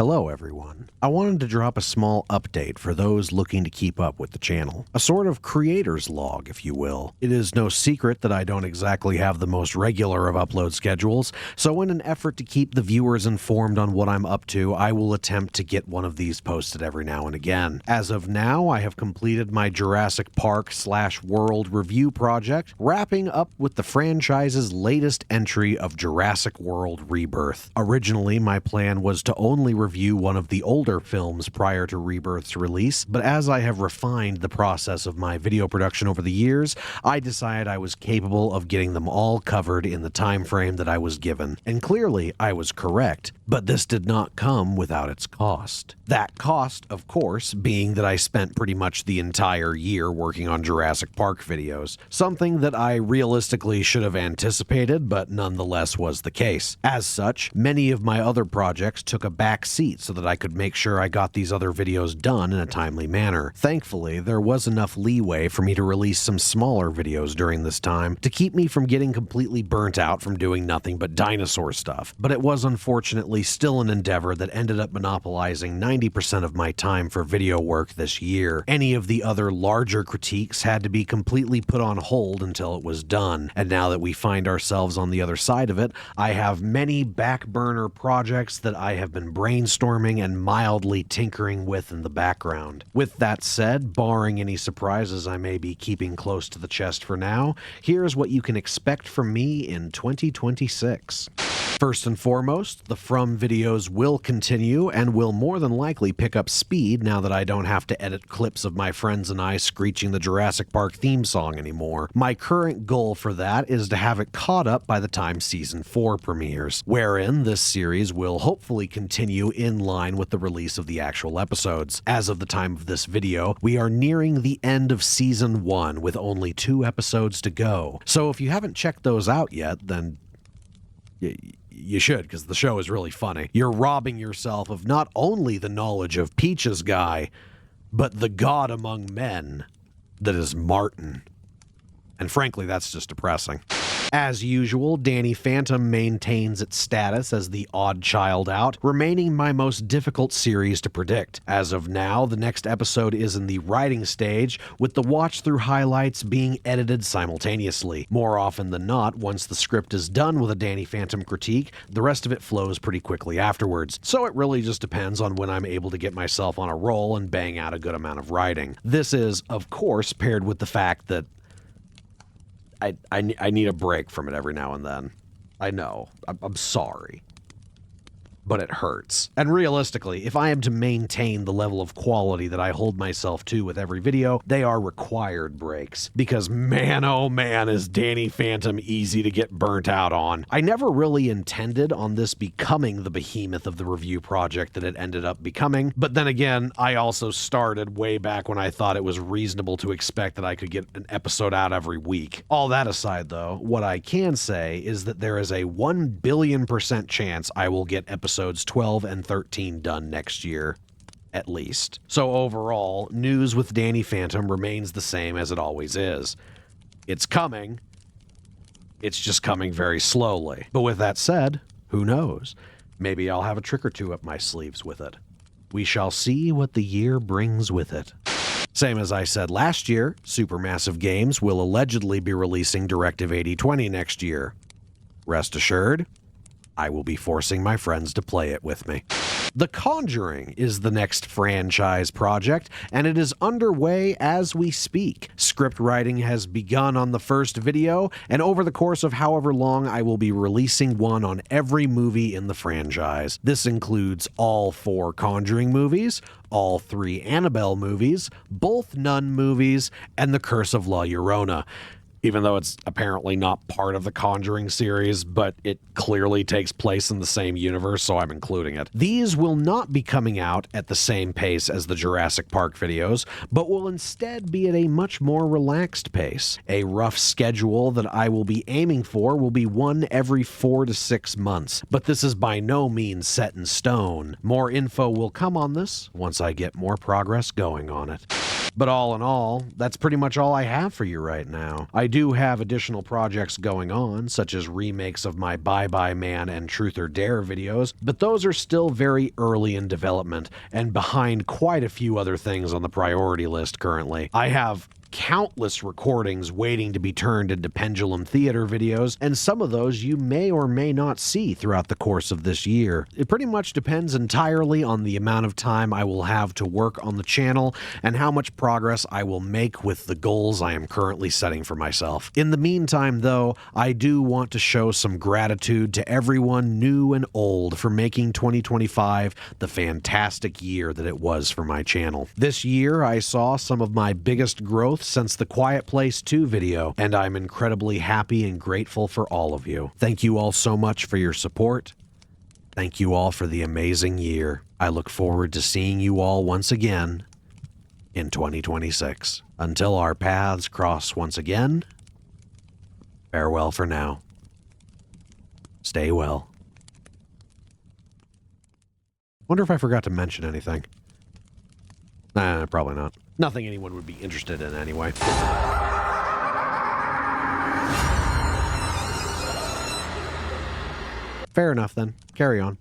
Hello everyone. I wanted to drop a small update for those looking to keep up with the channel. A sort of creator's log, if you will. It is no secret that I don't exactly have the most regular of upload schedules, so in an effort to keep the viewers informed on what I'm up to, I will attempt to get one of these posted every now and again. As of now, I have completed my Jurassic Park/World review project, wrapping up with the franchise's latest entry of Jurassic World Rebirth. Originally, my plan was to only review one of the older films prior to Rebirth's release, but as I have refined the process of my video production over the years, I decided I was capable of getting them all covered in the time frame that I was given. And clearly, I was correct, but this did not come without its cost. That cost, of course, being that I spent pretty much the entire year working on Jurassic Park videos, something that I realistically should have anticipated, but nonetheless was the case. As such, many of my other projects took a back seat so that I could make sure I got these other videos done in a timely manner. Thankfully, there was enough leeway for me to release some smaller videos during this time to keep me from getting completely burnt out from doing nothing but dinosaur stuff, but it was unfortunately still an endeavor that ended up monopolizing 90% of my time for video work this year. Any of the other larger critiques had to be completely put on hold until it was done, and now that we find ourselves on the other side of it, I have many back burner projects that I have been brainstorming and mildly tinkering with in the background. With that said, barring any surprises I may be keeping close to the chest for now, here's what you can expect from me in 2026. First and foremost, the From videos will continue and will more than likely pick up speed now that I don't have to edit clips of my friends and I screeching the Jurassic Park theme song anymore. My current goal for that is to have it caught up by the time Season 4 premieres, wherein this series will hopefully continue in line with the release of the actual episodes. As of the time of this video, we are nearing the end of Season 1 with only 2 episodes to go. So if you haven't checked those out yet, then you should, because the show is really funny. You're robbing yourself of not only the knowledge of Peach's guy, but the god among men that is Martin. And frankly, that's just depressing. As usual, Danny Phantom maintains its status as the odd child out, remaining my most difficult series to predict. As of now, the next episode is in the writing stage, with the watch-through highlights being edited simultaneously. More often than not, once the script is done with a Danny Phantom critique, the rest of it flows pretty quickly afterwards. So it really just depends on when I'm able to get myself on a roll and bang out a good amount of writing. This is, of course, paired with the fact that I need a break from it every now and then. I know. I'm sorry. But it hurts. And realistically, if I am to maintain the level of quality that I hold myself to with every video, they are required breaks. Because man, oh man, is Danny Phantom easy to get burnt out on. I never really intended on this becoming the behemoth of the review project that it ended up becoming, but then again, I also started way back when I thought it was reasonable to expect that I could get an episode out every week. All that aside though, what I can say is that there is a 1,000,000,000% chance I will get episodes 12 and 13 done next year, at least. So overall, news with Danny Phantom remains the same as it always is. It's coming. It's just coming very slowly. But with that said, who knows? Maybe I'll have a trick or two up my sleeves with it. We shall see what the year brings with it. Same as I said last year, Supermassive Games will allegedly be releasing Directive 8020 next year. Rest assured, I will be forcing my friends to play it with me. The Conjuring is the next franchise project, and it is underway as we speak. Script writing has begun on the first video, and over the course of however long, I will be releasing one on every movie in the franchise. This includes all 4 Conjuring movies, all 3 Annabelle movies, both Nun movies, and The Curse of La Llorona. Even though it's apparently not part of the Conjuring series, but it clearly takes place in the same universe, so I'm including it. These will not be coming out at the same pace as the Jurassic Park videos, but will instead be at a much more relaxed pace. A rough schedule that I will be aiming for will be one every 4 to 6 months, but this is by no means set in stone. More info will come on this once I get more progress going on it. But all in all, that's pretty much all I have for you right now. I do have additional projects going on, such as remakes of my Bye Bye Man and Truth or Dare videos, but those are still very early in development and behind quite a few other things on the priority list currently. I have countless recordings waiting to be turned into Pendulum theater videos, and some of those you may or may not see throughout the course of this year. It pretty much depends entirely on the amount of time I will have to work on the channel and how much progress I will make with the goals I am currently setting for myself. In the meantime, though, I do want to show some gratitude to everyone new and old for making 2025 the fantastic year that it was for my channel. This year, I saw some of my biggest growth since the Quiet Place 2 video, and I'm incredibly happy and grateful for all of you. Thank you all so much for your support. Thank you all for the amazing year. I look forward to seeing you all once again in 2026. Until our paths cross once again, farewell for now. Stay well. Wonder if I forgot to mention anything. Nah, probably not. Nothing anyone would be interested in anyway. Fair enough then. Carry on.